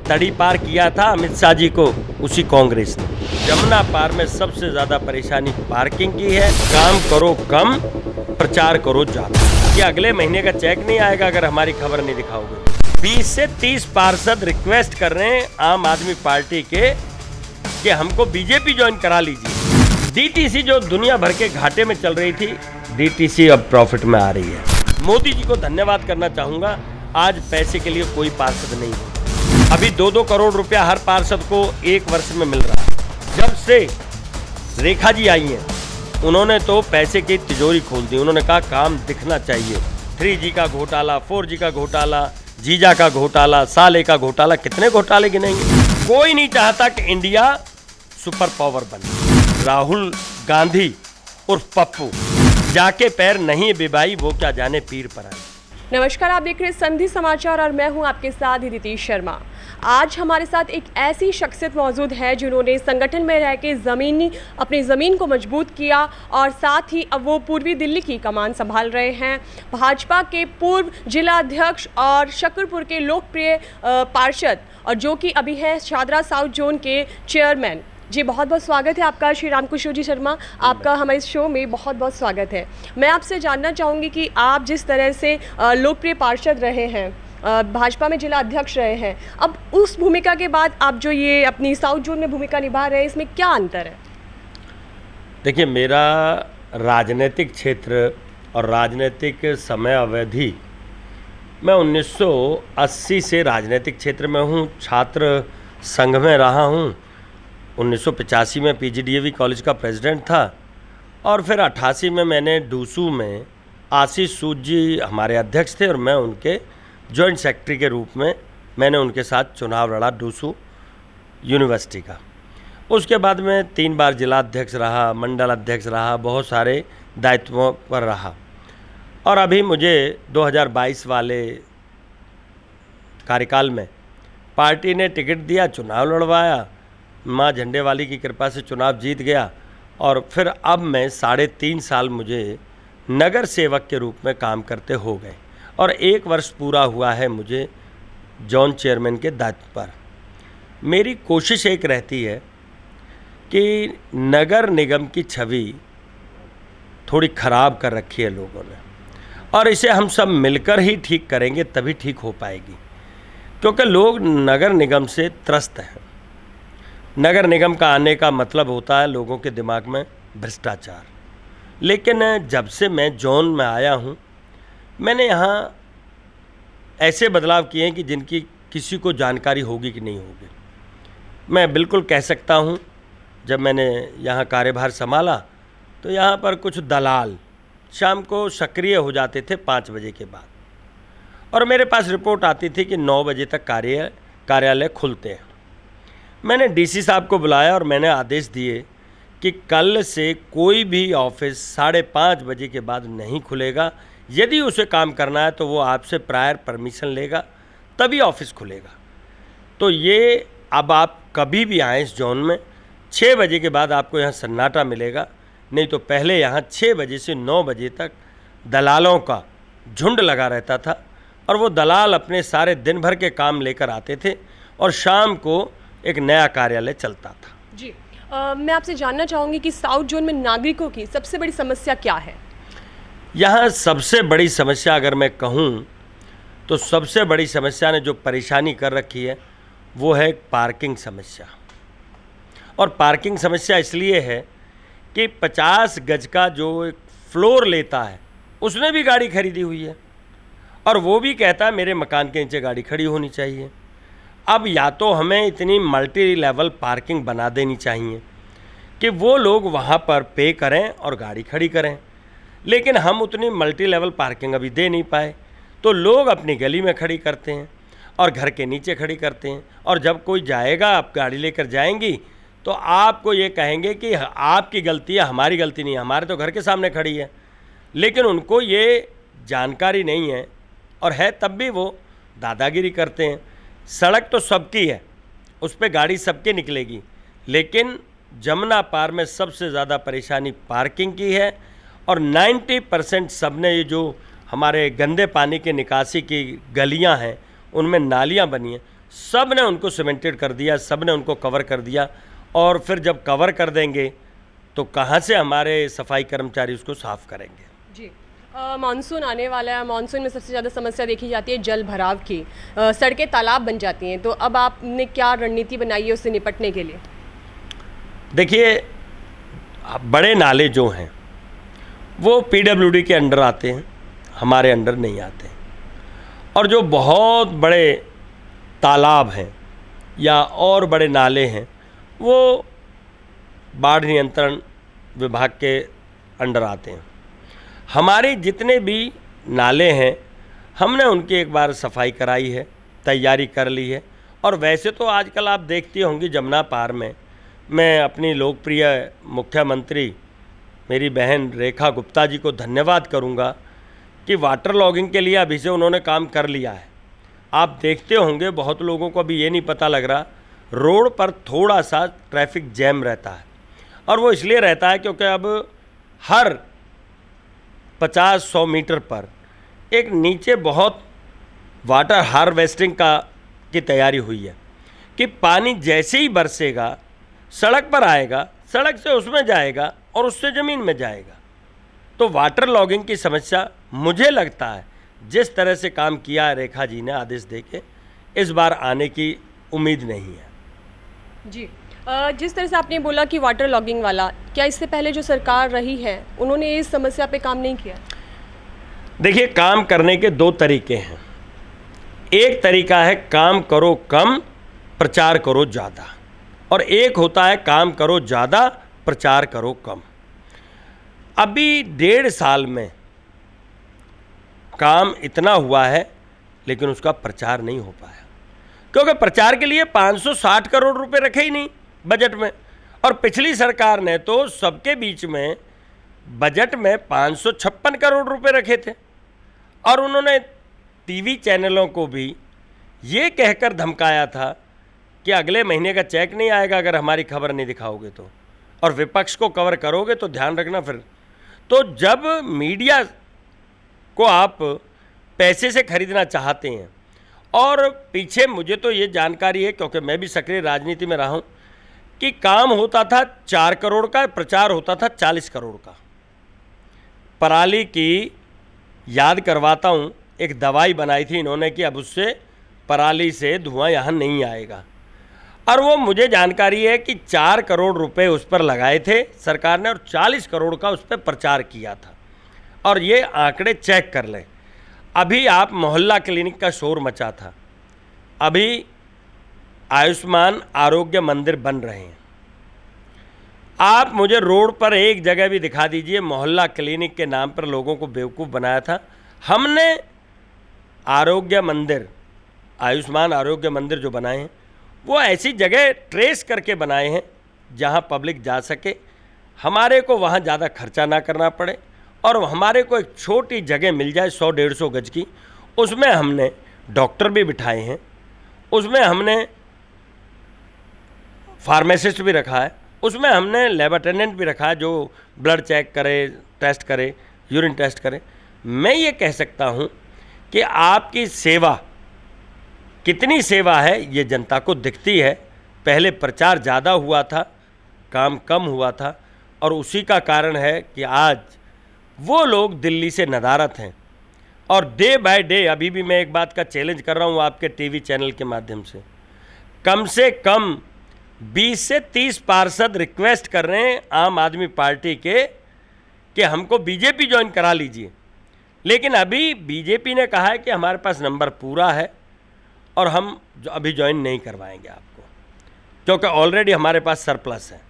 तड़ी पार किया था अमित शाह जी को, उसी कांग्रेस ने। जमुना पार में सबसे ज्यादा परेशानी पार्किंग की है। काम करो कम, प्रचार करो ज्यादा। कि अगले महीने का चेक नहीं आएगा अगर हमारी खबर नहीं दिखाओगे। 20 से 30 पार्षद रिक्वेस्ट कर रहे हैं आम आदमी पार्टी के कि हमको बीजेपी ज्वाइन करा लीजिए। डीटीसी जो दुनिया भर के घाटे में चल रही थी, डीटीसी अब प्रॉफिट में आ रही है। मोदी जी को धन्यवाद करना चाहूंगा, आज पैसे के लिए कोई पार्षद नहीं है। अभी 2-2 करोड़ रुपया हर पार्षद को 1 वर्ष में मिल रहा है। जब से रेखा जी आई हैं, उन्होंने तो पैसे की तिजोरी खोल दी। उन्होंने कहा काम दिखना चाहिए। 3G का घोटाला, 4G का घोटाला, जीजा का घोटाला, साले का घोटाला, कितने घोटाले गिनेंगे। कोई नहीं चाहता कि इंडिया सुपर पावर बने। राहुल गांधी उर्फ पप्पू जाके पैर नहीं बिबाई, वो क्या जाने पीर पर आए। नमस्कार, आप देख रहे हैं संधि समाचार और मैं हूं आपके साथ हिदिति शर्मा। आज हमारे साथ एक ऐसी शख्सियत मौजूद है जिन्होंने संगठन में रह के अपनी ज़मीन को मजबूत किया और साथ ही अब वो पूर्वी दिल्ली की कमान संभाल रहे हैं। भाजपा के पूर्व जिला अध्यक्ष और शकरपुर के लोकप्रिय पार्षद और जो कि अभी है शादरा साउथ जोन के चेयरमैन। जी बहुत बहुत स्वागत है आपका श्री रामकिशोर जी शर्मा, आपका हमारे शो में बहुत बहुत स्वागत है। मैं आपसे जानना चाहूँगी कि आप जिस तरह से लोकप्रिय पार्षद रहे हैं, भाजपा में जिला अध्यक्ष रहे हैं, अब उस भूमिका के बाद आप जो ये अपनी साउथ जोन में भूमिका निभा रहे हैं, इसमें क्या अंतर है? देखिए, मेरा राजनीतिक क्षेत्र और राजनीतिक समय अवधि, मैं 1980 से राजनीतिक क्षेत्र में हूँ। छात्र संघ में रहा हूँ। 1985 में PGDAV कॉलेज का प्रेसिडेंट था और फिर 88 में मैंने डूसू में, आशीष सूद जी हमारे अध्यक्ष थे और मैं उनके जॉइंट सेक्रेटरी के रूप में मैंने उनके साथ चुनाव लड़ा डूसू यूनिवर्सिटी का। उसके बाद मैं 3 बार जिला अध्यक्ष रहा, मंडल अध्यक्ष रहा, बहुत सारे दायित्वों पर रहा। और अभी मुझे 2022 वाले कार्यकाल में पार्टी ने टिकट दिया, चुनाव लड़वाया, माँ झंडे वाली की कृपा से चुनाव जीत गया और फिर अब मैं 3.5 साल मुझे नगर सेवक के रूप में काम करते हो गए और 1 वर्ष पूरा हुआ है मुझे जोन चेयरमैन के दायित्व पर। मेरी कोशिश एक रहती है कि नगर निगम की छवि थोड़ी ख़राब कर रखी है लोगों ने और इसे हम सब मिलकर ही ठीक करेंगे, तभी ठीक हो पाएगी। क्योंकि लोग नगर निगम से त्रस्त हैं। नगर निगम का आने का मतलब होता है लोगों के दिमाग में भ्रष्टाचार। लेकिन जब से मैं जोन में आया हूँ, मैंने यहाँ ऐसे बदलाव किए हैं कि जिनकी किसी को जानकारी होगी कि नहीं होगी। मैं बिल्कुल कह सकता हूँ, जब मैंने यहाँ कार्यभार संभाला तो यहाँ पर कुछ दलाल शाम को सक्रिय हो जाते थे 5 बजे के बाद और मेरे पास रिपोर्ट आती थी कि 9 बजे तक कार्यालय खुलते हैं। मैंने डीसी साहब को बुलाया और मैंने आदेश दिए कि कल से कोई भी ऑफिस 5:30 बजे के बाद नहीं खुलेगा। यदि उसे काम करना है तो वो आपसे प्रायर परमिशन लेगा, तभी ऑफिस खुलेगा। तो ये अब आप कभी भी आएँ इस जोन में, 6 बजे के बाद आपको यहाँ सन्नाटा मिलेगा। नहीं तो पहले यहाँ 6 बजे से 9 बजे तक दलालों का झुंड लगा रहता था और वो दलाल अपने सारे दिन भर के काम लेकर आते थे और शाम को एक नया कार्यालय चलता था। जी मैं आपसे जानना चाहूँगी कि साउथ जोन में नागरिकों की सबसे बड़ी समस्या क्या है? यहाँ सबसे बड़ी समस्या अगर मैं कहूँ तो सबसे बड़ी समस्या ने जो परेशानी कर रखी है वो है पार्किंग समस्या। और पार्किंग समस्या इसलिए है कि 50 गज का जो एक फ्लोर लेता है उसने भी गाड़ी खरीदी हुई है और वो भी कहता है मेरे मकान के नीचे गाड़ी खड़ी होनी चाहिए। अब या तो हमें इतनी मल्टी लेवल पार्किंग बना देनी चाहिए कि वो लोग वहाँ पर पे करें और गाड़ी खड़ी करें, लेकिन हम उतनी मल्टी लेवल पार्किंग अभी दे नहीं पाए तो लोग अपनी गली में खड़ी करते हैं और घर के नीचे खड़ी करते हैं। और जब कोई जाएगा, आप गाड़ी लेकर जाएंगी तो आपको ये कहेंगे कि आपकी गलती है, हमारी गलती नहीं है, हमारे तो घर के सामने खड़ी है। लेकिन उनको ये जानकारी नहीं है और है तब भी वो दादागिरी करते हैं। सड़क तो सबकी है, उस पर गाड़ी सबकी निकलेगी, लेकिन जमुना पार में सबसे ज़्यादा परेशानी पार्किंग की है। और 90% सबने ये जो हमारे गंदे पानी के निकासी की गलियां हैं, उनमें नालियां बनी हैं, सब ने उनको सीमेंटेड कर दिया, सब ने उनको कवर कर दिया। और फिर जब कवर कर देंगे तो कहाँ से हमारे सफाई कर्मचारी उसको साफ़ करेंगे। जी, मानसून आने वाला है। मानसून में सबसे ज़्यादा समस्या देखी जाती है जल भराव की। सड़कें तालाब बन जाती हैं, तो अब आपने क्या रणनीति बनाई है उससे निपटने के लिए? देखिए, बड़े नाले जो हैं वो पीडब्ल्यूडी के अंडर आते हैं, हमारे अंडर नहीं आते। और जो बहुत बड़े तालाब हैं या और बड़े नाले हैं वो बाढ़ नियंत्रण विभाग के अंडर आते हैं। हमारे जितने भी नाले हैं हमने उनकी एक बार सफाई कराई है, तैयारी कर ली है। और वैसे तो आजकल आप देखती होंगी जमुना पार में, मैं अपनी लोकप्रिय मुख्यमंत्री मेरी बहन रेखा गुप्ता जी को धन्यवाद करूंगा कि वाटर लॉगिंग के लिए अभी से उन्होंने काम कर लिया है। आप देखते होंगे बहुत लोगों को अभी ये नहीं पता लग रहा, रोड पर थोड़ा सा ट्रैफिक जैम रहता है। और वो इसलिए रहता है क्योंकि अब हर 50-100 मीटर पर एक नीचे बहुत वाटर हार्वेस्टिंग की तैयारी हुई है कि पानी जैसे ही बरसेगा सड़क पर आएगा, सड़क से उसमें जाएगा और उससे ज़मीन में जाएगा। तो वाटर लॉगिंग की समस्या मुझे लगता है जिस तरह से काम किया है रेखा जी ने आदेश देके, इस बार आने की उम्मीद नहीं है। जी, जिस तरह से आपने बोला कि वाटर लॉगिंग वाला, क्या इससे पहले जो सरकार रही है उन्होंने इस समस्या पे काम नहीं किया? देखिए, काम करने के दो तरीके हैं। एक तरीका है काम करो कम, प्रचार करो ज़्यादा, और एक होता है काम करो ज़्यादा, प्रचार करो कम। अभी 1.5 साल में काम इतना हुआ है लेकिन उसका प्रचार नहीं हो पाया, क्योंकि प्रचार के लिए 560 करोड़ रुपए रखे ही नहीं बजट में। और पिछली सरकार ने तो सबके बीच में बजट में 556 करोड़ रुपए रखे थे। और उन्होंने टीवी चैनलों को भी ये कहकर धमकाया था कि अगले महीने का चेक नहीं आएगा अगर हमारी खबर नहीं दिखाओगे तो, और विपक्ष को कवर करोगे तो ध्यान रखना फिर। तो जब मीडिया को आप पैसे से खरीदना चाहते हैं, और पीछे मुझे तो ये जानकारी है क्योंकि मैं भी सक्रिय राजनीति में रहा हूँ कि काम होता था 4 करोड़ का, प्रचार होता था 40 करोड़ का। पराली की याद करवाता हूँ, एक दवाई बनाई थी इन्होंने कि अब उससे पराली से धुआं यहाँ नहीं आएगा, और वो मुझे जानकारी है कि 4 करोड़ रुपए उस पर लगाए थे सरकार ने और 40 करोड़ का उस पर प्रचार किया था। और ये आंकड़े चेक कर लें। अभी आप मोहल्ला क्लिनिक का शोर मचा था, अभी आयुष्मान आरोग्य मंदिर बन रहे हैं। आप मुझे रोड पर एक जगह भी दिखा दीजिए मोहल्ला क्लिनिक के नाम पर लोगों को बेवकूफ़ बनाया था। हमने आरोग्य मंदिर, आयुष्मान आरोग्य मंदिर जो बनाए हैं वो ऐसी जगह ट्रेस करके बनाए हैं जहां पब्लिक जा सके, हमारे को वहां ज़्यादा खर्चा ना करना पड़े, और हमारे को एक छोटी जगह मिल जाए 100-150 गज की। उसमें हमने डॉक्टर भी बिठाए हैं, उसमें हमने फार्मासिस्ट भी रखा है, उसमें हमने लैब अटेंडेंट भी रखा है जो ब्लड चेक करे, टेस्ट करे, यूरिन टेस्ट करे। मैं ये कह सकता हूँ कि आपकी सेवा कितनी सेवा है ये जनता को दिखती है। पहले प्रचार ज़्यादा हुआ था, काम कम हुआ था, और उसी का कारण है कि आज वो लोग दिल्ली से नदारत हैं। और डे बाय डे, अभी भी मैं एक बात का चैलेंज कर रहा हूँ आपके टीवी चैनल के माध्यम से कम 20 से 30 पार्षद रिक्वेस्ट कर रहे हैं आम आदमी पार्टी के कि हमको बीजेपी ज्वाइन करा लीजिए। लेकिन अभी बीजेपी ने कहा है कि हमारे पास नंबर पूरा है और हम अभी ज्वाइन नहीं करवाएंगे आपको, क्योंकि ऑलरेडी हमारे पास सरप्लस है।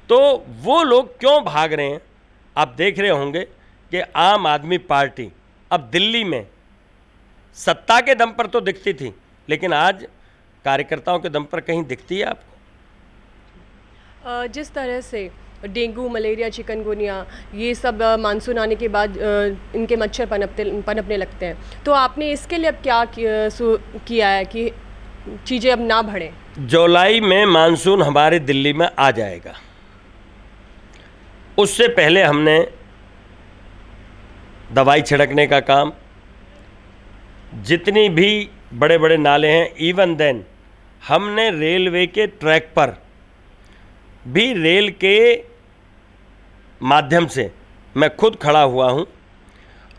तो वो लोग क्यों भाग रहे हैं? आप देख रहे होंगे कि आम आदमी पार्टी अब दिल्ली में सत्ता के दम पर तो दिखती थी, लेकिन आज कार्यकर्ताओं के दम पर कहीं दिखती है आपको? जिस तरह से डेंगू, मलेरिया, चिकनगुनिया, ये सब मानसून आने के बाद इनके मच्छर पनपने लगते हैं, तो आपने इसके लिए अब क्या किया है कि चीज़ें अब ना बढ़ें? जुलाई में मानसून हमारे दिल्ली में आ जाएगा। उससे पहले हमने दवाई छिड़कने का काम, जितनी भी बड़े बड़े नाले हैं, इवन देन हमने रेलवे के ट्रैक पर भी रेल के माध्यम से मैं खुद खड़ा हुआ हूँ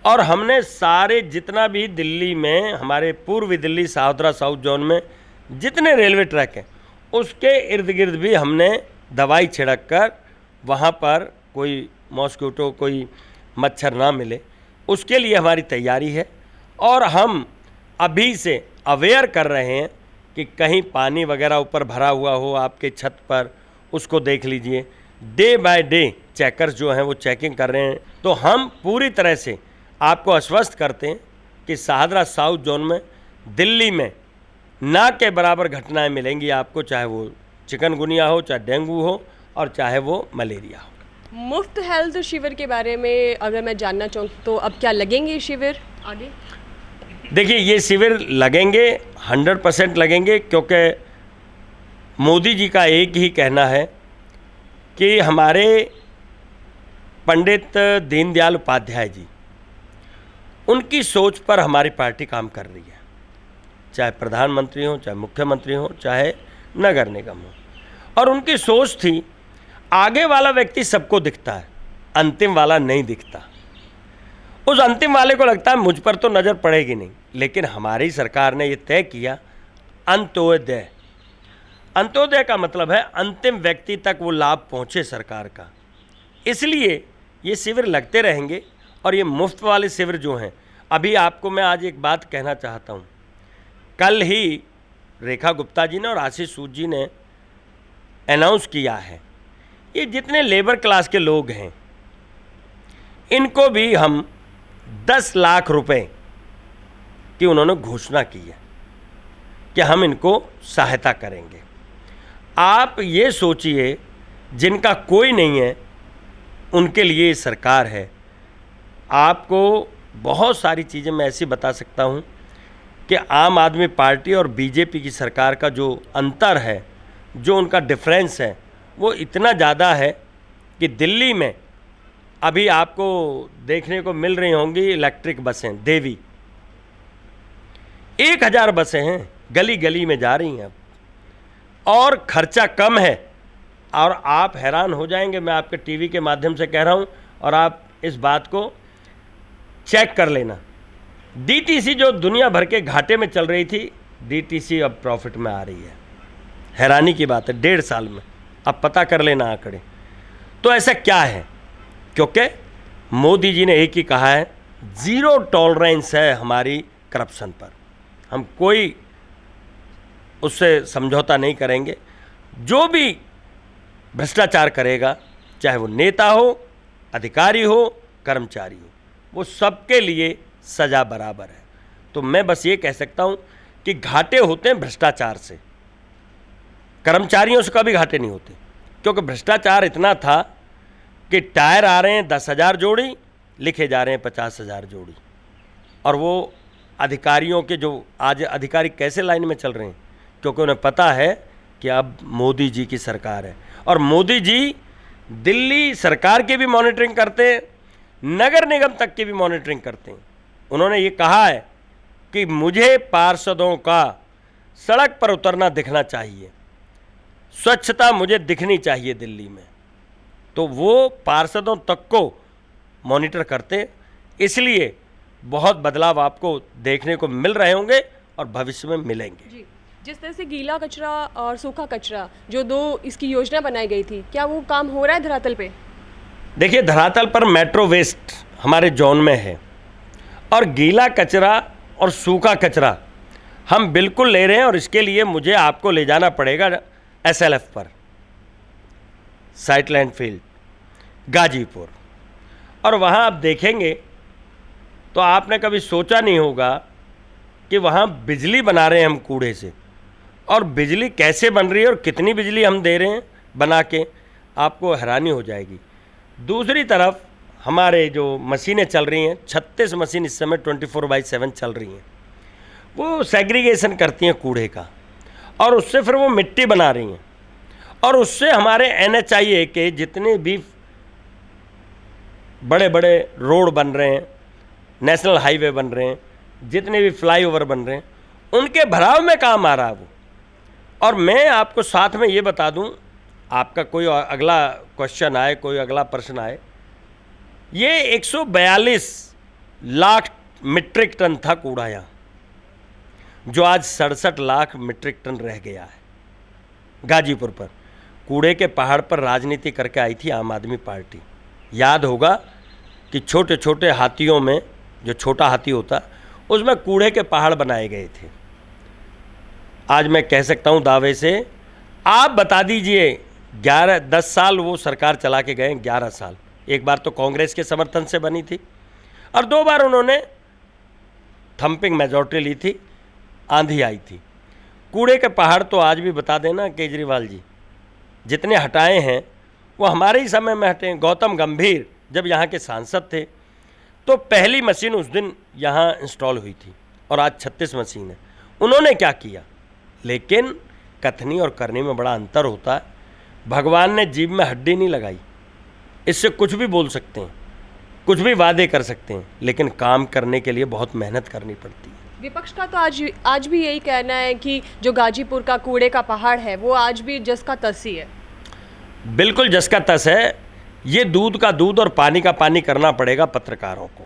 और हमने सारे जितना भी दिल्ली में हमारे पूर्वी दिल्ली शाहदरा साउथ जोन में जितने रेलवे ट्रैक हैं उसके इर्द गिर्द भी हमने दवाई छिड़क कर वहाँ पर कोई मॉस्किटो कोई मच्छर ना मिले उसके लिए हमारी तैयारी है। और हम अभी से अवेयर कर रहे हैं कि कहीं पानी वगैरह ऊपर भरा हुआ हो आपके छत पर, उसको देख लीजिए। डे बाय डे चेकर्स जो हैं वो चेकिंग कर रहे हैं। तो हम पूरी तरह से आपको आश्वस्त करते हैं कि शाहदरा साउथ जोन में दिल्ली में ना के बराबर घटनाएं मिलेंगी आपको, चाहे वो चिकनगुनिया हो, चाहे डेंगू हो और चाहे वो मलेरिया हो। मुफ्त हेल्थ शिविर के बारे में अगर मैं जानना चाहूँ तो अब क्या लगेंगे शिविर आगे? देखिए, ये शिविर लगेंगे, 100% लगेंगे, क्योंकि मोदी जी का एक ही कहना है कि हमारे पंडित दीनदयाल उपाध्याय जी, उनकी सोच पर हमारी पार्टी काम कर रही है। चाहे प्रधानमंत्री हो, चाहे मुख्यमंत्री हो, चाहे नगर निगम हो। और उनकी सोच थी आगे वाला व्यक्ति सबको दिखता है, अंतिम वाला नहीं दिखता। उस अंतिम वाले को लगता है मुझ पर तो नज़र पड़ेगी नहीं, लेकिन हमारी सरकार ने ये तय किया अंत्योदय। अंत्योदय का मतलब है अंतिम व्यक्ति तक वो लाभ पहुँचे सरकार का। इसलिए ये शिविर लगते रहेंगे। और ये मुफ्त वाले शिविर जो हैं, अभी आपको मैं आज एक बात कहना चाहता हूँ। कल ही रेखा गुप्ता जी ने और आशीष सूद जी ने अनाउंस किया है, ये जितने लेबर क्लास के लोग हैं इनको भी हम 10 लाख रुपए की उन्होंने घोषणा की है कि हम इनको सहायता करेंगे। आप ये सोचिए, जिनका कोई नहीं है उनके लिए सरकार है। आपको बहुत सारी चीज़ें मैं ऐसी बता सकता हूँ कि आम आदमी पार्टी और बीजेपी की सरकार का जो अंतर है, जो उनका डिफरेंस है, वो इतना ज़्यादा है कि दिल्ली में अभी आपको देखने को मिल रही होंगी इलेक्ट्रिक बसें, देवी 1000 बसें हैं, गली गली में जा रही हैं अब, और खर्चा कम है। और आप हैरान हो जाएंगे, मैं आपके टीवी के माध्यम से कह रहा हूँ और आप इस बात को चेक कर लेना। डीटीसी जो दुनिया भर के घाटे में चल रही थी, डीटीसी अब प्रॉफिट में आ रही है। हैरानी की बात है, 1.5 साल में। अब पता कर लेना आंकड़े। तो ऐसा क्या है? क्योंकि मोदी जी ने एक ही कहा है, ज़ीरो टॉलरेंस है हमारी करप्शन पर। हम कोई उससे समझौता नहीं करेंगे। जो भी भ्रष्टाचार करेगा, चाहे वो नेता हो, अधिकारी हो, कर्मचारी हो, वो सबके लिए सज़ा बराबर है। तो मैं बस ये कह सकता हूँ कि घाटे होते हैं भ्रष्टाचार से, कर्मचारियों से कभी घाटे नहीं होते। क्योंकि भ्रष्टाचार इतना था कि टायर आ रहे हैं 10,000 जोड़ी, लिखे जा रहे हैं 50,000 जोड़ी। और वो अधिकारियों के जो आज अधिकारी कैसे लाइन में चल रहे हैं, क्योंकि उन्हें पता है कि अब मोदी जी की सरकार है। और मोदी जी दिल्ली सरकार की भी मॉनिटरिंग करते हैं, नगर निगम तक की भी मॉनिटरिंग करते हैं। उन्होंने ये कहा है कि मुझे पार्षदों का सड़क पर उतरना दिखना चाहिए, स्वच्छता मुझे दिखनी चाहिए दिल्ली में। तो वो पार्षदों तक को मॉनिटर करते, इसलिए बहुत बदलाव आपको देखने को मिल रहे होंगे और भविष्य में मिलेंगे। जी, जिस तरह से गीला कचरा और सूखा कचरा जो 2 इसकी योजना बनाई गई थी, क्या वो काम हो रहा है धरातल पे? देखिए, धरातल पर मेट्रो वेस्ट हमारे जोन में है और गीला कचरा और सूखा कचरा हम बिल्कुल ले रहे हैं। और इसके लिए मुझे आपको ले जाना पड़ेगा SLF पर, साइट लैंडफिल गाजीपुर, और वहाँ आप देखेंगे तो आपने कभी सोचा नहीं होगा कि वहाँ बिजली बना रहे हैं हम कूड़े से। और बिजली कैसे बन रही है और कितनी बिजली हम दे रहे हैं बना के, आपको हैरानी हो जाएगी। दूसरी तरफ हमारे जो मशीनें चल रही हैं, 36 मशीन इस समय 24/7 चल रही हैं, वो सेग्रीगेशन करती हैं कूड़े का और उससे फिर वो मिट्टी बना रही हैं। और उससे हमारे NHIA के जितने भी बड़े बड़े रोड बन रहे हैं, नेशनल हाईवे बन रहे हैं, जितने भी फ्लाईओवर बन रहे हैं, उनके भराव में काम आ रहा है वो। और मैं आपको साथ में ये बता दूं, आपका कोई अगला क्वेश्चन आए, कोई अगला प्रश्न आए, ये 142 लाख मीट्रिक टन था कूड़ा यहाँ, जो आज 67 लाख मीट्रिक टन रह गया है गाजीपुर पर। कूड़े के पहाड़ पर राजनीति करके आई थी आम आदमी पार्टी। याद होगा कि छोटे छोटे हाथियों में, जो छोटा हाथी होता, उसमें कूड़े के पहाड़ बनाए गए थे। आज मैं कह सकता हूं दावे से, आप बता दीजिए, 10 साल वो सरकार चला के गए, 11 साल। एक बार तो कांग्रेस के समर्थन से बनी थी और 2 बार उन्होंने थंपिंग मेजॉरिटी ली थी, आंधी आई थी। कूड़े के पहाड़ तो आज भी बता देना केजरीवाल जी, जितने हटाए हैं वो हमारे ही समय में हटे हैं। गौतम गंभीर जब यहाँ के सांसद थे तो पहली मशीन उस दिन यहाँ इंस्टॉल हुई थी और आज 36 मशीन है। उन्होंने क्या किया? लेकिन कथनी और करनी में बड़ा अंतर होता है। भगवान ने जीभ में हड्डी नहीं लगाई, इससे कुछ भी बोल सकते हैं, कुछ भी वादे कर सकते हैं, लेकिन काम करने के लिए बहुत मेहनत करनी पड़ती है। विपक्ष का तो आज भी यही कहना है कि जो गाजीपुर का कूड़े का पहाड़ है वो आज भी जस का तस ही है। बिल्कुल जस का तस है। ये दूध का दूध और पानी का पानी करना पड़ेगा पत्रकारों को।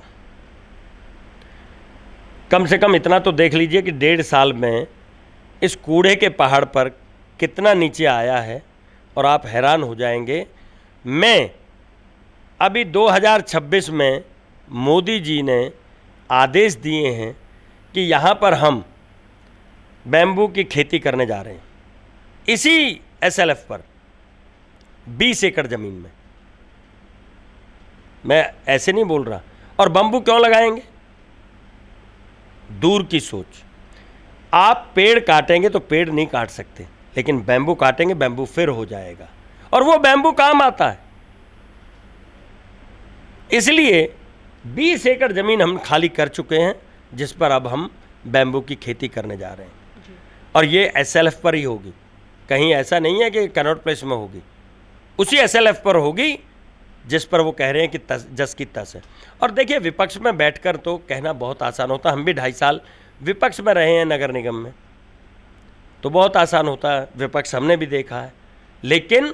कम से कम इतना तो देख लीजिए कि 1.5 साल में इस कूड़े के पहाड़ पर कितना नीचे आया है और आप हैरान हो जाएंगे। मैं अभी 2026 में मोदी जी ने आदेश दिए हैं कि यहाँ पर हम बैम्बू की खेती करने जा रहे हैं, इसी SLF पर 20 एकड़ ज़मीन में। मैं ऐसे नहीं बोल रहा। और बम्बू क्यों लगाएंगे? दूर की सोच। आप पेड़ काटेंगे तो पेड़ नहीं काट सकते, लेकिन बैम्बू काटेंगे, बैम्बू फिर हो जाएगा और वो बैम्बू काम आता है। इसलिए 20 एकड़ ज़मीन हम खाली कर चुके हैं, जिस पर अब हम बैम्बू की खेती करने जा रहे हैं। और ये SLF पर ही होगी, कहीं ऐसा नहीं है कि कनॉट प्लेस में होगी, उसी SLF पर होगी जिस पर वो कह रहे हैं कि जस की तस है। और देखिए, विपक्ष में बैठकर तो कहना बहुत आसान होता है। हम भी 2.5 साल विपक्ष में रहे हैं नगर निगम में, तो बहुत आसान होता है, विपक्ष हमने भी देखा है। लेकिन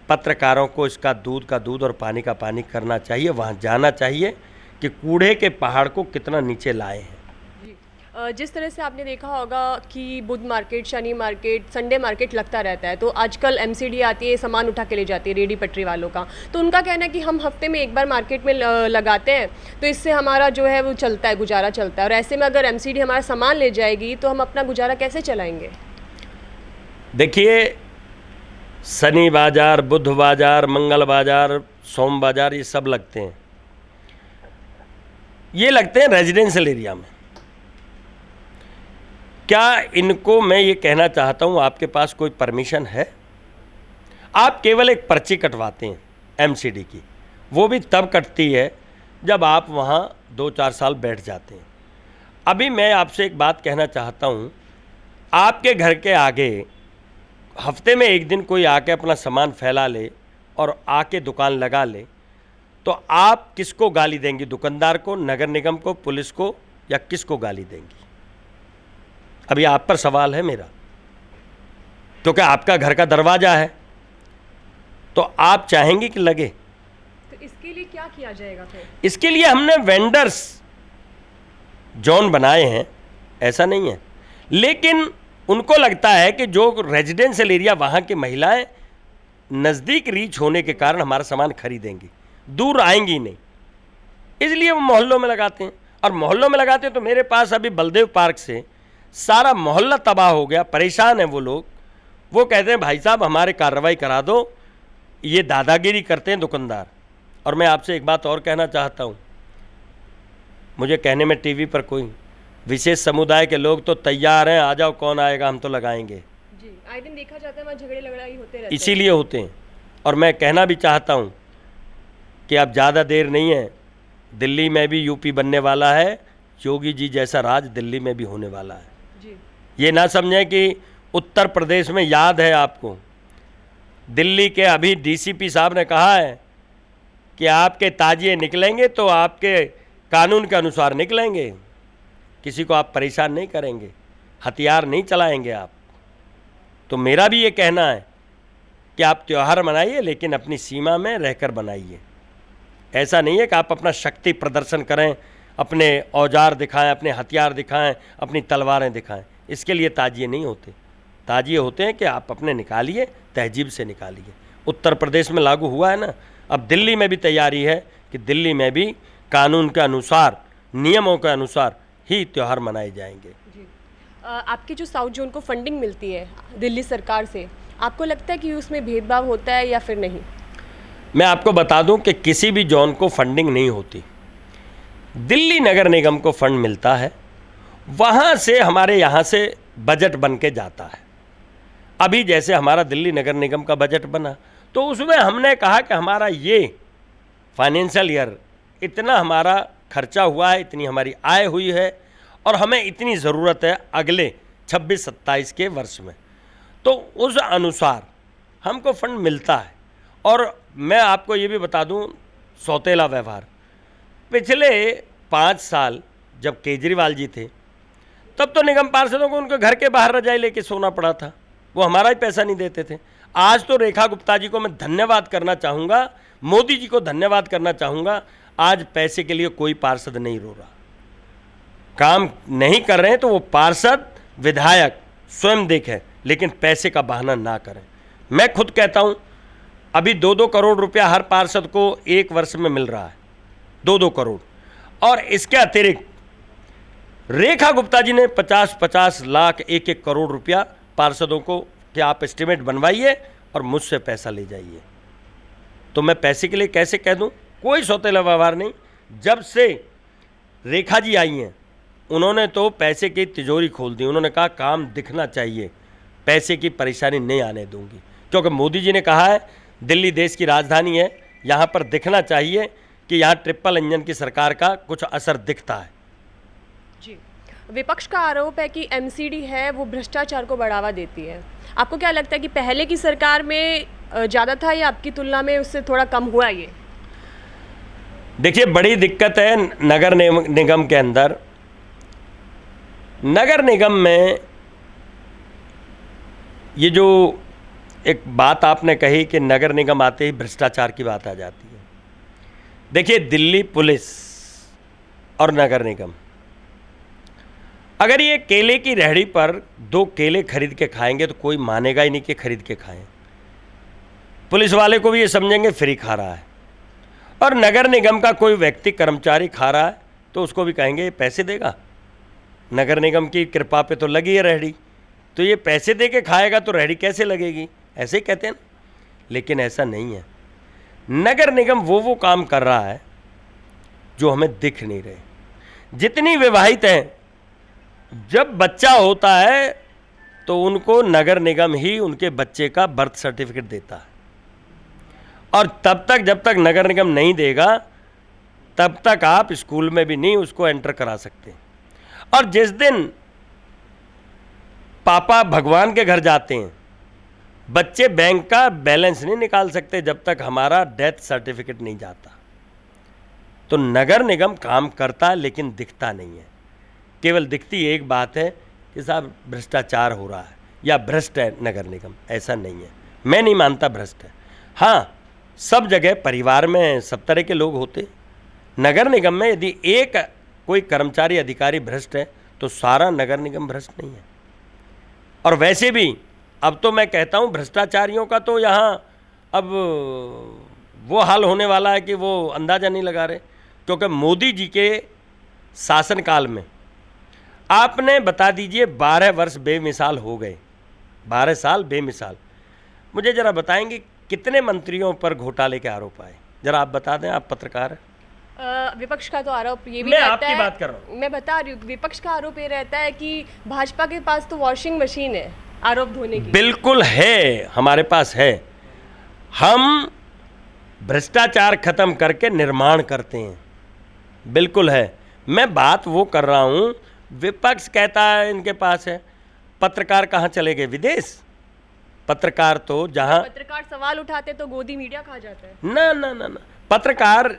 पत्रकारों को इसका दूध का दूध और पानी का पानी करना चाहिए, वहाँ जाना चाहिए कि कूड़े के पहाड़ को कितना नीचे लाए हैं। जिस तरह से आपने देखा होगा कि बुध मार्केट, शनि मार्केट, संडे मार्केट लगता रहता है, तो आजकल MCD आती है, सामान उठा के ले जाती है रेडी पटरी वालों का। तो उनका कहना है कि हम हफ्ते में एक बार मार्केट में लगाते हैं, तो इससे हमारा जो है वो चलता है, गुजारा चलता है। और ऐसे में अगर MCD हमारा सामान ले जाएगी तो हम अपना गुजारा कैसे चलाएंगे? देखिए, शनि बाजार, बुध बाजार, मंगल बाजार, सोम बाजार, ये सब लगते हैं। ये लगते हैं रेजिडेंशियल एरिया में। क्या इनको मैं ये कहना चाहता हूँ, आपके पास कोई परमिशन है? आप केवल एक पर्ची कटवाते हैं MCD की, वो भी तब कटती है जब आप वहाँ 2-4 साल बैठ जाते हैं। अभी मैं आपसे एक बात कहना चाहता हूँ, आपके घर के आगे हफ्ते में एक दिन कोई आके अपना सामान फैला ले और आके दुकान लगा ले, तो आप किसको गाली देंगी? दुकानदार को, नगर निगम को, पुलिस को, या किसको गाली देंगी? अभी आप पर सवाल है मेरा, क्योंकि आपका घर का दरवाज़ा है, तो आप चाहेंगे कि लगे? तो इसके लिए क्या किया जाएगा फिर? इसके लिए हमने वेंडर्स जोन बनाए हैं, ऐसा नहीं है, लेकिन उनको लगता है कि जो रेजिडेंशियल एरिया, वहाँ की महिलाएं नज़दीक रीच होने के कारण हमारा सामान खरीदेंगी, दूर आएंगी नहीं, इसलिए वो मोहल्लों में लगाते हैं। और मोहल्लों में लगाते हैं तो मेरे पास अभी बलदेव पार्क से सारा मोहल्ला तबाह हो गया, परेशान है वो लोग। वो कहते हैं भाई साहब हमारे कार्रवाई करा दो, ये दादागिरी करते हैं दुकानदार। और मैं आपसे एक बात और कहना चाहता हूँ, मुझे कहने में टीवी पर कोई विशेष समुदाय के लोग तो तैयार हैं, आ जाओ, कौन आएगा, हम तो लगाएंगे जी। आए दिन देखा जाता है वहाँ झगड़े लड़ाई होते रहते हैं, इसीलिए होते हैं। और मैं कहना भी चाहता हूँ कि अब ज़्यादा देर नहीं है, दिल्ली में भी यूपी बनने वाला है, योगी जी जैसा राज दिल्ली में भी होने वाला है। ये ना समझें कि उत्तर प्रदेश में, याद है आपको, दिल्ली के अभी DCP साहब ने कहा है कि आपके ताजिए निकलेंगे तो आपके कानून के अनुसार निकलेंगे, किसी को आप परेशान नहीं करेंगे, हथियार नहीं चलाएंगे आप। तो मेरा भी ये कहना है कि आप त्यौहार मनाइए, लेकिन अपनी सीमा में रहकर बनाइए। ऐसा नहीं है कि आप अपना शक्ति प्रदर्शन करें, अपने औजार दिखाएं, अपने हथियार दिखाएं, अपनी तलवारें दिखाएं। इसके लिए ताजिए नहीं होते। ताजिए होते हैं कि आप अपने निकालिए, तहजीब से निकालिए। उत्तर प्रदेश में लागू हुआ है ना, अब दिल्ली में भी तैयारी है कि दिल्ली में भी कानून के अनुसार, नियमों के अनुसार ही त्यौहार मनाए जाएंगे। जी। आपकी जो साउथ जोन को फंडिंग मिलती है दिल्ली सरकार से, आपको लगता है कि उसमें भेदभाव होता है या फिर नहीं? मैं आपको बता दूं कि किसी भी जोन को फंडिंग नहीं होती। दिल्ली नगर निगम को फंड मिलता है, वहाँ से हमारे यहाँ से बजट बन के जाता है। अभी जैसे हमारा दिल्ली नगर निगम का बजट बना, तो उसमें हमने कहा कि हमारा ये फाइनेंशियल ईयर इतना हमारा खर्चा हुआ है, इतनी हमारी आय हुई है और हमें इतनी ज़रूरत है अगले 26-27 के वर्ष में, तो उस अनुसार हमको फंड मिलता है। और मैं आपको ये भी बता दूं, सौतेला व्यवहार पिछले 5 साल जब केजरीवाल जी थे, तब तो निगम पार्षदों को उनके घर के बाहर रजाई लेके सोना पड़ा था, वो हमारा ही पैसा नहीं देते थे। आज तो रेखा गुप्ता जी को मैं धन्यवाद करना चाहूँगा, मोदी जी को धन्यवाद करना चाहूँगा। आज पैसे के लिए कोई पार्षद नहीं रो रहा, काम नहीं कर रहे हैं तो वो पार्षद विधायक स्वयं देखें, लेकिन पैसे का बहाना ना करें। मैं खुद कहता हूँ, अभी 2-2 करोड़ रुपया हर पार्षद को एक वर्ष में मिल रहा है, 2-2 करोड़। और इसके अतिरिक्त रेखा गुप्ता जी ने 50-50 लाख 1-1 करोड़ रुपया पार्षदों को कि आप एस्टिमेट बनवाइए और मुझसे पैसा ले जाइए। तो मैं पैसे के लिए कैसे कह दूं? कोई सौतेला व्यवहार नहीं। जब से रेखा जी आई हैं, उन्होंने तो पैसे की तिजोरी खोल दी। उन्होंने कहा काम दिखना चाहिए, पैसे की परेशानी नहीं आने दूंगी, क्योंकि मोदी जी ने कहा है दिल्ली देश की राजधानी है, यहाँ पर दिखना चाहिए कि यहाँ ट्रिपल इंजन की सरकार का कुछ असर दिखता है। जी। विपक्ष का आरोप है कि एमसीडी है वो भ्रष्टाचार को बढ़ावा देती है। आपको क्या लगता है कि पहले की सरकार में ज़्यादा था या आपकी तुलना में उससे थोड़ा कम हुआ ये? देखिए, बड़ी दिक्कत है नगर निगम के अंदर। नगर निगम में ये जो एक बात आपने कही कि नगर निगम आते ही भ्रष्टाचार की बात आ जाती है। देखिए, दिल्ली पुलिस और नगर निगम, अगर ये केले की रेहड़ी पर 2 केले खरीद के खाएंगे तो कोई मानेगा ही नहीं कि खरीद के खाएं। पुलिस वाले को भी ये समझेंगे फ्री खा रहा है, और नगर निगम का कोई व्यक्ति कर्मचारी खा रहा है तो उसको भी कहेंगे ये पैसे देगा, नगर निगम की कृपा पे तो लगी है रेहड़ी, तो ये पैसे दे के खाएगा तो रेहड़ी कैसे लगेगी, ऐसे ही कहते हैं ना। लेकिन ऐसा नहीं है। नगर निगम वो काम कर रहा है जो हमें दिख नहीं रहे। जितनी विवाहित हैं, जब बच्चा होता है तो उनको नगर निगम ही उनके बच्चे का बर्थ सर्टिफिकेट देता है, और तब तक जब तक नगर निगम नहीं देगा तब तक आप स्कूल में भी नहीं उसको एंटर करा सकते। और जिस दिन पापा भगवान के घर जाते हैं, बच्चे बैंक का बैलेंस नहीं निकाल सकते जब तक हमारा डेथ सर्टिफिकेट नहीं जाता। तो नगर निगम काम करता है लेकिन दिखता नहीं है। केवल दिखती एक बात है कि साहब भ्रष्टाचार हो रहा है या भ्रष्ट है नगर निगम, ऐसा नहीं है। मैं नहीं मानता भ्रष्ट है। हाँ, सब जगह परिवार में सब तरह के लोग होते। नगर निगम में यदि एक कोई कर्मचारी अधिकारी भ्रष्ट है तो सारा नगर निगम भ्रष्ट नहीं है। और वैसे भी अब तो मैं कहता हूँ भ्रष्टाचारियों का तो यहाँ अब वो हाल होने वाला है कि वो अंदाज़ा नहीं लगा रहे, क्योंकि मोदी जी के शासनकाल में आपने बता दीजिए 12 वर्ष बेमिसाल हो गए, 12 साल बेमिसाल। मुझे ज़रा बताएंगे कितने मंत्रियों पर घोटाले के आरोप आए, ज़रा आप बता दें, आप पत्रकार हैं। विपक्ष का तो आरोप ये भी मैं रहता आपकी है, बात कर रहा हूँ। मैं बता रही हूँ, विपक्ष का आरोप ये रहता है कि भाजपा के पास तो वॉशिंग मशीन है आरोप धोने की। बिल्कुल है, हमारे पास है। हम भ्रष्टाचार खत्म करके निर्माण करते हैं, बिल्कुल है। मैं बात वो कर रहा हूँ, विपक्ष कहता है इनके पास है। पत्रकार कहाँ चले गए? विदेश। पत्रकार तो जहाँ पत्रकार सवाल उठाते तो गोदी मीडिया खा जाता है। ना ना ना ना, पत्रकार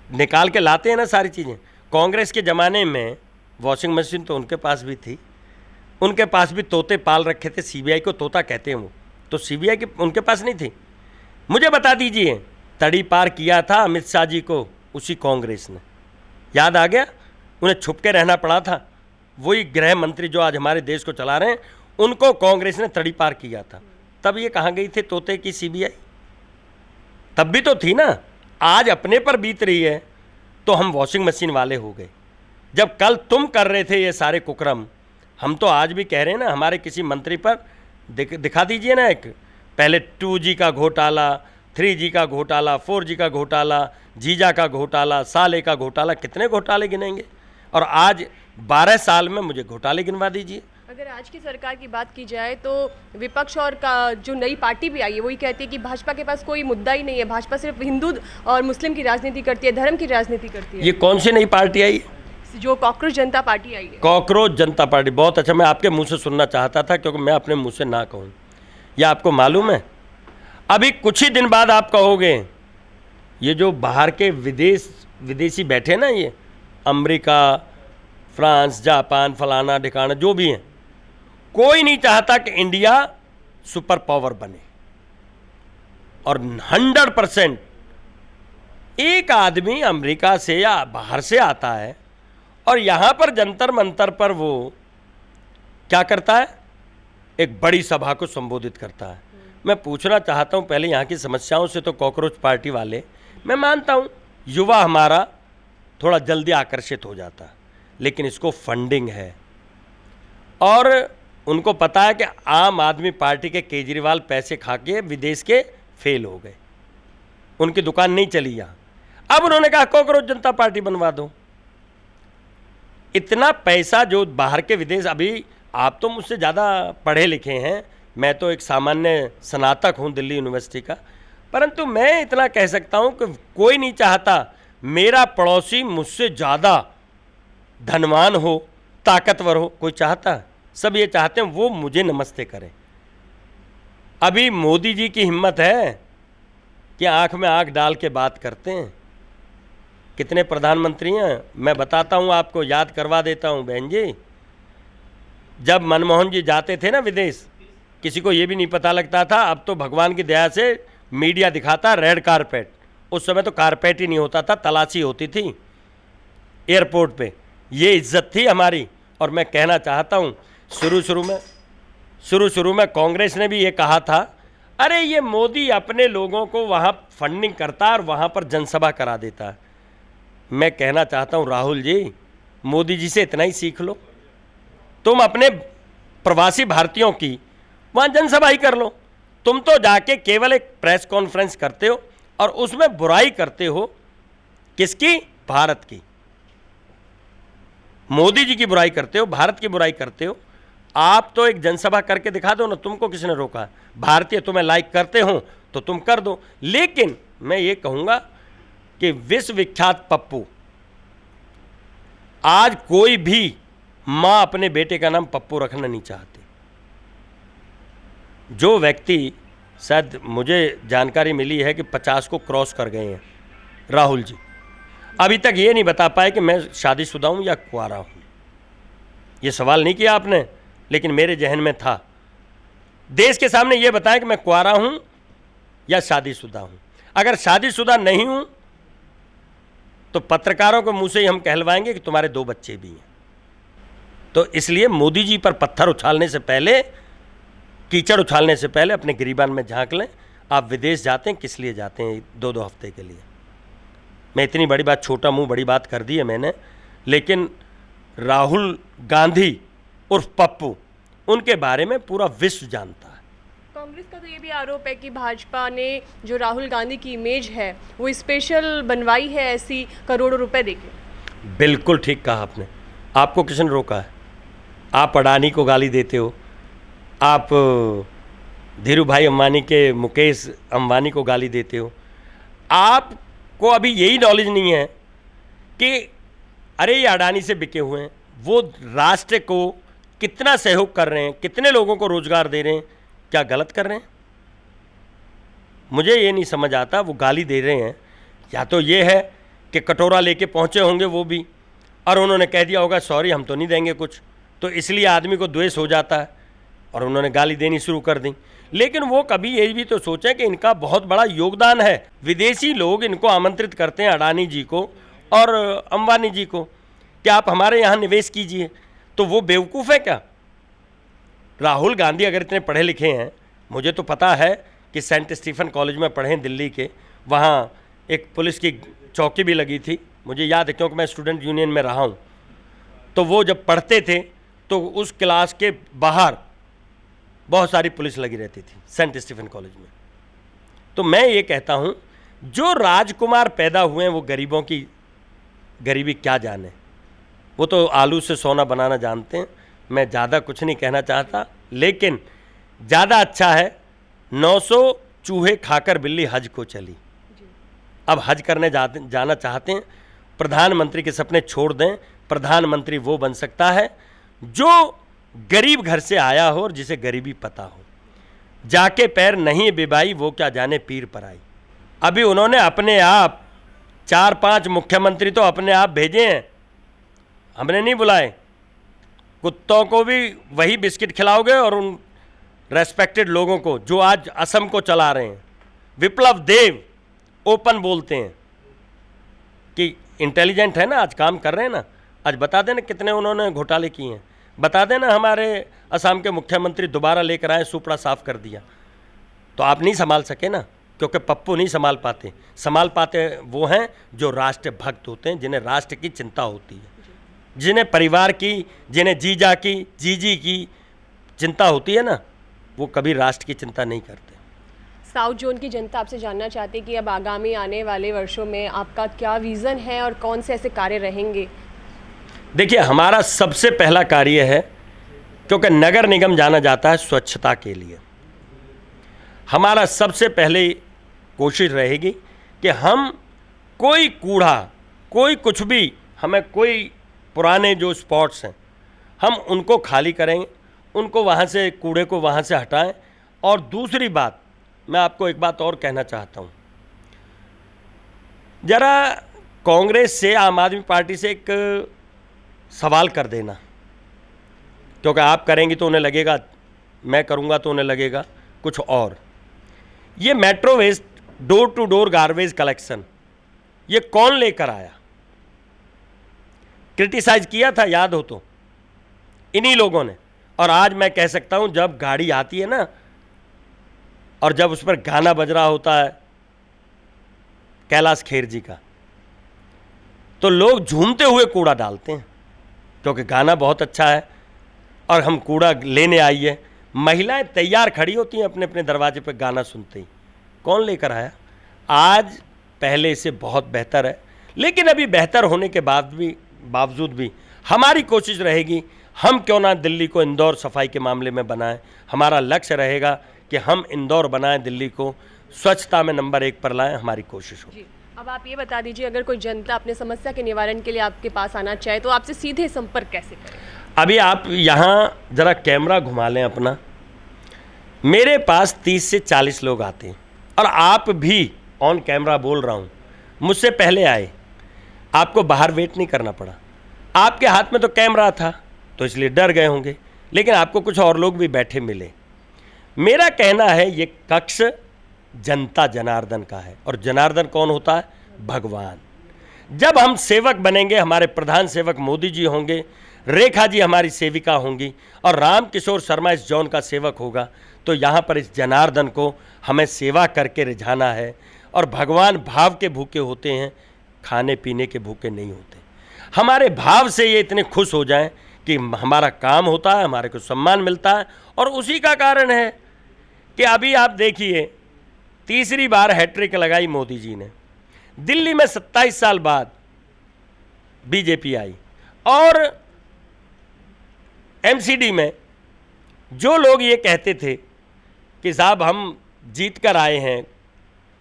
निकाल के लाते हैं ना सारी चीज़ें। कांग्रेस के ज़माने में वॉशिंग मशीन तो उनके पास भी थी, उनके पास भी तोते पाल रखे थे, सीबीआई को तोता कहते हैं वो, तो सीबीआई के उनके पास नहीं थी। मुझे बता दीजिए, तड़ी पार किया था अमित शाह जी को उसी कांग्रेस ने, याद आ गया? उन्हें छुप के रहना पड़ा था। वही गृह मंत्री जो आज हमारे देश को चला रहे हैं, उनको कांग्रेस ने तड़ी पार किया था। तब ये कहाँ गई थी तोते की सीबीआई? तब भी तो थी ना। आज अपने पर बीत रही है तो हम वॉशिंग मशीन वाले हो गए। जब कल तुम कर रहे थे ये सारे कुकर्म, हम तो आज भी कह रहे हैं ना, हमारे किसी मंत्री पर दिखा दीजिए ना, एक पहले 2G का घोटाला, 3G का घोटाला, 4G का घोटाला, जीजा का घोटाला, साले का घोटाला, कितने घोटाले गिनेंगे? और आज 12 साल में मुझे घोटाले गिनवा दीजिए। अगर आज की सरकार की बात की जाए तो विपक्ष और जो नई पार्टी भी आई है वही कहती है कि भाजपा के पास कोई मुद्दा ही नहीं है, भाजपा सिर्फ हिंदू और मुस्लिम की राजनीति करती है, धर्म की राजनीति करती है। ये कौन सी नई पार्टी आई? जो कॉकरोच जनता पार्टी आई है। कॉकरोच जनता पार्टी, बहुत अच्छा। मैं आपके मुंह से सुनना चाहता था, क्योंकि मैं अपने मुंह से ना कहूँ। यह आपको मालूम है, अभी कुछ ही दिन बाद आप कहोगे ये जो बाहर के विदेशी बैठे ना, ये अमेरिका, फ्रांस, जापान, फलाना ठिकाना जो भी हैं, कोई नहीं चाहता कि इंडिया सुपर पावर बने। और 100% एक आदमी अमेरिका से या बाहर से आता है और यहाँ पर जंतर मंतर पर वो क्या करता है? एक बड़ी सभा को संबोधित करता है। मैं पूछना चाहता हूँ, पहले यहाँ की समस्याओं से तो कॉकरोच पार्टी वाले, मैं मानता हूँ युवा हमारा थोड़ा जल्दी आकर्षित हो जाता है, लेकिन इसको फंडिंग है और उनको पता है कि आम आदमी पार्टी के केजरीवाल पैसे खा के विदेश के फेल हो गए, उनकी दुकान नहीं चली यहाँ। अब उन्होंने कहा कॉकरोच जनता पार्टी बनवा दो। इतना पैसा जो बाहर के विदेश, अभी आप तो मुझसे ज़्यादा पढ़े लिखे हैं, मैं तो एक सामान्य स्नातक हूँ दिल्ली यूनिवर्सिटी का, परंतु मैं इतना कह सकता हूँ कि कोई नहीं चाहता मेरा पड़ोसी मुझसे ज़्यादा धनवान हो, ताकतवर हो। कोई चाहता है? सब ये चाहते हैं वो मुझे नमस्ते करें। अभी मोदी जी की हिम्मत है कि आंख में आंख डाल के बात करते हैं। कितने प्रधानमंत्री हैं मैं बताता हूँ आपको, याद करवा देता हूँ बहन जी। जब मनमोहन जी जाते थे ना विदेश, किसी को ये भी नहीं पता लगता था। अब तो भगवान की दया से मीडिया दिखाता रेड कारपेट, उस समय तो कारपेट ही नहीं होता था, तलाशी होती थी एयरपोर्ट पे। ये इज्जत थी हमारी। और मैं कहना चाहता हूँ, शुरू शुरू में कांग्रेस ने भी ये कहा था, अरे ये मोदी अपने लोगों को वहाँ फंडिंग करता है और वहाँ पर जनसभा करा देता है। मैं कहना चाहता हूँ राहुल जी, मोदी जी से इतना ही सीख लो। तुम अपने प्रवासी भारतीयों की वहाँ जनसभा ही कर लो। तुम तो जाके केवल एक प्रेस कॉन्फ्रेंस करते हो और उसमें बुराई करते हो। किसकी? भारत की। मोदी जी की बुराई करते हो, भारत की बुराई करते हो। आप तो एक जनसभा करके दिखा दो ना, तुमको किसने रोका? भारतीय तुम्हें लाइक करते हो तो तुम कर दो। लेकिन मैं ये कहूँगा कि विश्वविख्यात पप्पू, आज कोई भी माँ अपने बेटे का नाम पप्पू रखना नहीं चाहती। जो व्यक्ति, शायद मुझे जानकारी मिली है कि 50 को क्रॉस कर गए हैं राहुल जी, अभी तक ये नहीं बता पाए कि मैं शादीशुदा हूँ या कुंवारा हूँ। ये सवाल नहीं किया आपने, लेकिन मेरे जहन में था। देश के सामने ये बताया कि मैं कुंवारा हूँ या शादीशुदा हूँ। अगर शादीशुदा नहीं हूँ तो पत्रकारों के मुंह से ही हम कहलवाएंगे कि तुम्हारे 2 बच्चे भी हैं। तो इसलिए मोदी जी पर पत्थर उछालने से पहले, कीचड़ उछालने से पहले अपने गिरीबान में झांक लें। आप विदेश जाते हैं, किस लिए जाते हैं? 2-2 हफ्ते के लिए। मैं इतनी बड़ी बात, छोटा मुंह बड़ी बात कर दी है मैंने, लेकिन राहुल गांधी उर्फ पप्पू, उनके बारे में पूरा विश्व जानता है। कांग्रेस का तो ये भी आरोप है कि भाजपा ने जो राहुल गांधी की इमेज है वो स्पेशल बनवाई है ऐसी करोड़ों रुपए देके। बिल्कुल ठीक कहा आपने। आपको किसने रोका है? आप अडानी को गाली देते हो, आप धीरू भाई अंबानी के मुकेश अंबानी को गाली देते हो। आपको अभी यही नॉलेज नहीं है कि अरे ये अडानी से बिके हुए हैं, वो राष्ट्र को कितना सहयोग कर रहे हैं, कितने लोगों को रोजगार दे रहे हैं, क्या गलत कर रहे हैं? मुझे ये नहीं समझ आता। वो गाली दे रहे हैं, या तो ये है कि कटोरा लेके पहुंचे होंगे वो भी, और उन्होंने कह दिया होगा सॉरी हम तो नहीं देंगे कुछ, तो इसलिए आदमी को द्वेष हो जाता है और उन्होंने गाली देनी शुरू कर दी। लेकिन वो कभी ये भी तो सोचें कि इनका बहुत बड़ा योगदान है। विदेशी लोग इनको आमंत्रित करते हैं, अडानी जी को और अंबानी जी को, कि आप हमारे यहाँ निवेश कीजिए। तो वो बेवकूफ़ है क्या? राहुल गांधी अगर इतने पढ़े लिखे हैं, मुझे तो पता है कि सेंट स्टीफन कॉलेज में पढ़े हैं दिल्ली के, वहाँ एक पुलिस की चौकी भी लगी थी, मुझे याद है क्योंकि मैं स्टूडेंट यूनियन में रहा हूँ। तो वो जब पढ़ते थे तो उस क्लास के बाहर बहुत सारी पुलिस लगी रहती थी सेंट स्टीफन कॉलेज में। तो मैं ये कहता हूँ, जो राजकुमार पैदा हुए हैं वो गरीबों की गरीबी क्या जाने, वो तो आलू से सोना बनाना जानते हैं। मैं ज़्यादा कुछ नहीं कहना चाहता, लेकिन ज़्यादा अच्छा है 900 चूहे खाकर बिल्ली हज को चली। अब हज करने जाना चाहते हैं, प्रधानमंत्री के सपने छोड़ दें। प्रधानमंत्री वो बन सकता है जो गरीब घर से आया हो और जिसे गरीबी पता हो। जाके पैर नहीं बिबाई, वो क्या जाने पीर पर आई। अभी उन्होंने अपने आप 4-5 मुख्यमंत्री तो अपने आप भेजे हैं, हमने नहीं बुलाए। कुत्तों को भी वही बिस्किट खिलाओगे और उन रेस्पेक्टेड लोगों को जो आज असम को चला रहे हैं। विप्लव देव ओपन बोलते हैं कि इंटेलिजेंट है ना, आज काम कर रहे हैं ना, आज बता देना कितने उन्होंने घोटाले किए हैं, बता देना हमारे असम के मुख्यमंत्री दोबारा लेकर आए, सुपड़ा साफ कर दिया। तो आप नहीं संभाल सके ना, क्योंकि पप्पू नहीं संभाल पाते वो हैं जो राष्ट्र भक्त होते हैं, जिन्हें राष्ट्र की चिंता होती है, जिन्हें परिवार की, जिन्हें जीजा की, जीजी की चिंता होती है ना, वो कभी राष्ट्र की चिंता नहीं करते। साउथ जोन की जनता आपसे जानना चाहती है कि अब आगामी आने वाले वर्षों में आपका क्या विज़न है और कौन से ऐसे कार्य रहेंगे? देखिए, हमारा सबसे पहला कार्य है, क्योंकि नगर निगम जाना जाता है स्वच्छता के लिए, हमारा सबसे पहले कोशिश रहेगी कि हम कोई कूड़ा, कोई कुछ भी, हमें कोई पुराने जो स्पॉट्स हैं हम उनको खाली करेंगे, उनको वहाँ से, कूड़े को वहाँ से हटाएं। और दूसरी बात, मैं आपको एक बात और कहना चाहता हूँ, ज़रा कांग्रेस से, आम आदमी पार्टी से एक सवाल कर देना, क्योंकि आप करेंगी तो उन्हें लगेगा, मैं करूँगा तो उन्हें लगेगा कुछ और। ये metro waste, door to door garbage collection, ये कौन लेकर आया? क्रिटिसाइज किया था, याद हो तो, इन्हीं लोगों ने। और आज मैं कह सकता हूं, जब गाड़ी आती है ना और जब उस पर गाना बज रहा होता है कैलाश खेर जी का, तो लोग झूमते हुए कूड़ा डालते हैं, क्योंकि गाना बहुत अच्छा है और हम कूड़ा लेने आइए। महिलाएं तैयार खड़ी होती हैं अपने अपने दरवाजे पर गाना सुनते ही। कौन लेकर आया? आज पहले से बहुत बेहतर है, लेकिन अभी बेहतर होने के बावजूद भी हमारी कोशिश रहेगी, हम क्यों ना दिल्ली को इंदौर सफाई के मामले में बनाएं। हमारा लक्ष्य रहेगा कि हम इंदौर बनाएं, दिल्ली को स्वच्छता में नंबर 1 पर लाएं, हमारी कोशिश हो। अब आप ये बता दीजिए, अगर कोई जनता अपने समस्या के निवारण के लिए आपके पास आना चाहे तो आपसे सीधे संपर्क कैसे करें? अभी आप यहाँ ज़रा कैमरा घुमा लें अपना, मेरे पास 30 से 40 लोग आते हैं और आप भी ऑन कैमरा बोल रहा हूँ, मुझसे पहले आए, आपको बाहर वेट नहीं करना पड़ा। आपके हाथ में तो कैमरा था तो इसलिए डर गए होंगे, लेकिन आपको कुछ और लोग भी बैठे मिले। मेरा कहना है, ये कक्ष जनता जनार्दन का है, और जनार्दन कौन होता है? भगवान। जब हम सेवक बनेंगे, हमारे प्रधान सेवक मोदी जी होंगे, रेखा जी हमारी सेविका होंगी और राम किशोर शर्मा इस जॉन का सेवक होगा, तो यहाँ पर इस जनार्दन को हमें सेवा करके रिझाना है। और भगवान भाव के भूखे होते हैं, खाने पीने के भूखे नहीं होते। हमारे भाव से ये इतने खुश हो जाएं कि हमारा काम होता है, हमारे को सम्मान मिलता है। और उसी का कारण है कि अभी आप देखिए, तीसरी बार हैट्रिक लगाई मोदी जी ने। दिल्ली में 27 साल बाद बीजेपी आई, और एमसीडी में जो लोग ये कहते थे कि साहब हम जीत कर आए हैं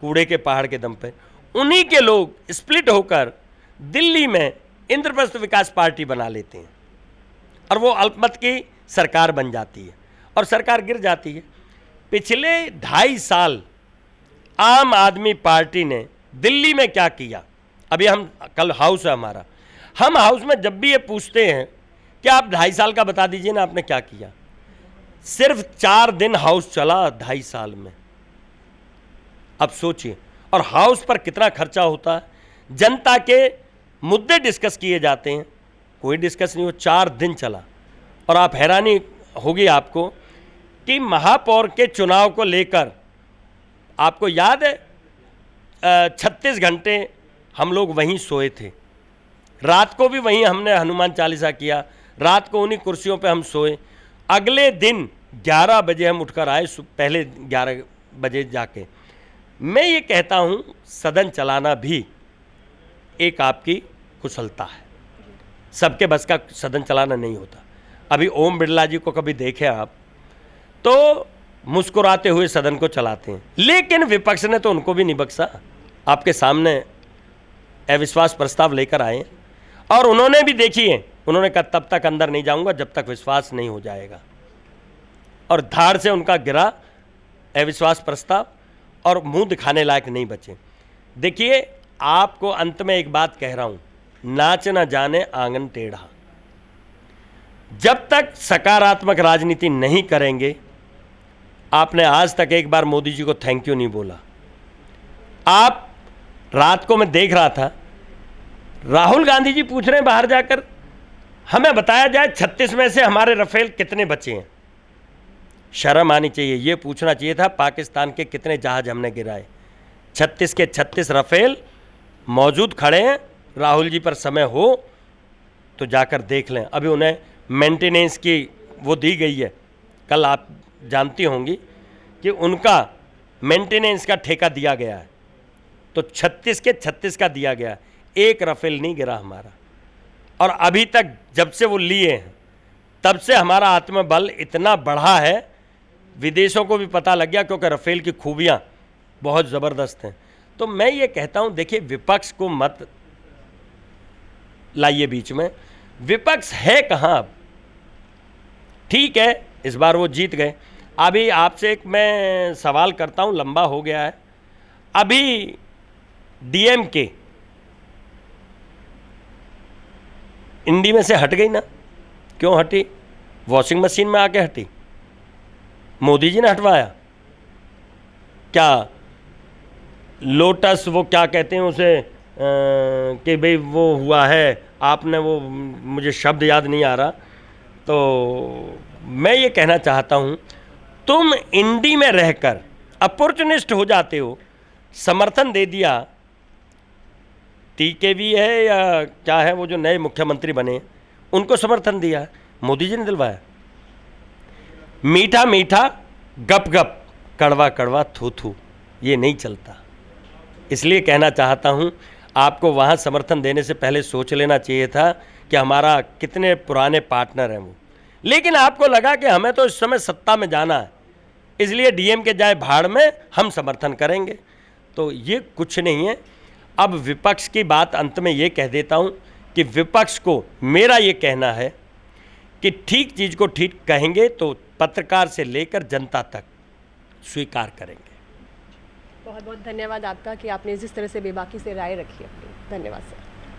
कूड़े के पहाड़ के दम पे, उन्हीं के लोग स्प्लिट होकर दिल्ली में इंद्रप्रस्थ विकास पार्टी बना लेते हैं और वो अल्पमत की सरकार बन जाती है और सरकार गिर जाती है। पिछले 2.5 साल आम आदमी पार्टी ने दिल्ली में क्या किया? अभी हम कल हाउस है हमारा, हम हाउस में जब भी ये पूछते हैं कि आप 2.5 साल का बता दीजिए ना आपने क्या किया। सिर्फ 4 दिन हाउस चला 2.5 साल में, अब सोचिए। और हाउस पर कितना खर्चा होता है, जनता के मुद्दे डिस्कस किए जाते हैं, कोई डिस्कस नहीं हो। 4 दिन चला। और आप हैरानी होगी आपको कि महापौर के चुनाव को लेकर आपको याद है 36 घंटे हम लोग वहीं सोए थे। रात को भी वहीं हमने हनुमान चालीसा किया, रात को उन्हीं कुर्सियों पे हम सोए। अगले दिन 11 बजे हम उठकर आए, पहले 11 बजे जाके। मैं ये कहता हूँ सदन चलाना भी एक आपकी कुशलता है, सबके बस का सदन चलाना नहीं होता। अभी ओम बिरला जी को कभी देखें आप तो मुस्कुराते हुए सदन को चलाते हैं, लेकिन विपक्ष ने तो उनको भी नहीं बख्शा। आपके सामने अविश्वास प्रस्ताव लेकर आए और उन्होंने भी देखिए, उन्होंने कहा तब तक अंदर नहीं जाऊंगा जब तक विश्वास नहीं हो जाएगा, और धाड़ से उनका गिरा अविश्वास प्रस्ताव और मुंह दिखाने लायक नहीं बचे। देखिए, आपको अंत में एक बात कह रहा हूं, नाच न जाने आंगन टेढ़ा। जब तक सकारात्मक राजनीति नहीं करेंगे, आपने आज तक एक बार मोदी जी को थैंक यू नहीं बोला। आप रात को मैं देख रहा था, राहुल गांधी जी पूछ रहे हैं बाहर जाकर, हमें बताया जाए 36 में से हमारे राफेल कितने बचे हैं। शर्म आनी चाहिए, ये पूछना चाहिए था पाकिस्तान के कितने जहाज हमने गिराए। 36 के 36 राफेल मौजूद खड़े हैं। राहुल जी पर समय हो तो जाकर देख लें। अभी उन्हें मेंटेनेंस की वो दी गई है, कल आप जानती होंगी कि उनका मेंटेनेंस का ठेका दिया गया है, तो 36 के 36 का दिया गया, एक राफेल नहीं गिरा हमारा। और अभी तक जब से वो लिए हैं तब से हमारा आत्मबल इतना बढ़ा है, विदेशों को भी पता लग गया, क्योंकि राफेल की खूबियाँ बहुत ज़बरदस्त हैं। तो मैं ये कहता हूँ, देखिए विपक्ष को मत लाइए बीच में। विपक्ष है कहाँ अब? ठीक है, इस बार वो जीत गए। अभी आपसे एक मैं सवाल करता हूँ, लंबा हो गया है। अभी डीएमके इंडी में से हट गई ना, क्यों हटी? वॉशिंग मशीन में आके हटी, मोदी जी ने हटवाया क्या? लोटस वो क्या कहते हैं उसे, कि भाई वो हुआ है, आपने वो, मुझे शब्द याद नहीं आ रहा। तो मैं ये कहना चाहता हूँ, तुम इंडी में रहकर अपॉर्चुनिस्ट हो जाते हो। समर्थन दे दिया, टीकेवी है या क्या है वो जो नए मुख्यमंत्री बने, उनको समर्थन दिया, मोदी जी ने दिलवाया। मीठा मीठा गप गप, कड़वा कड़वा थू थू, ये नहीं चलता। इसलिए कहना चाहता हूँ, आपको वहाँ समर्थन देने से पहले सोच लेना चाहिए था कि हमारा कितने पुराने पार्टनर हैं वो। लेकिन आपको लगा कि हमें तो इस समय सत्ता में जाना है, इसलिए डीएम के जाए भाड़ में, हम समर्थन करेंगे। तो ये कुछ नहीं है। अब विपक्ष की बात अंत में ये कह देता हूँ कि विपक्ष को मेरा ये कहना है कि ठीक चीज़ को ठीक कहेंगे तो पत्रकार से लेकर जनता तक स्वीकार करेंगे। बहुत बहुत धन्यवाद आपका कि आपने जिस तरह से बेबाकी से राय रखी अपनी। धन्यवाद सर।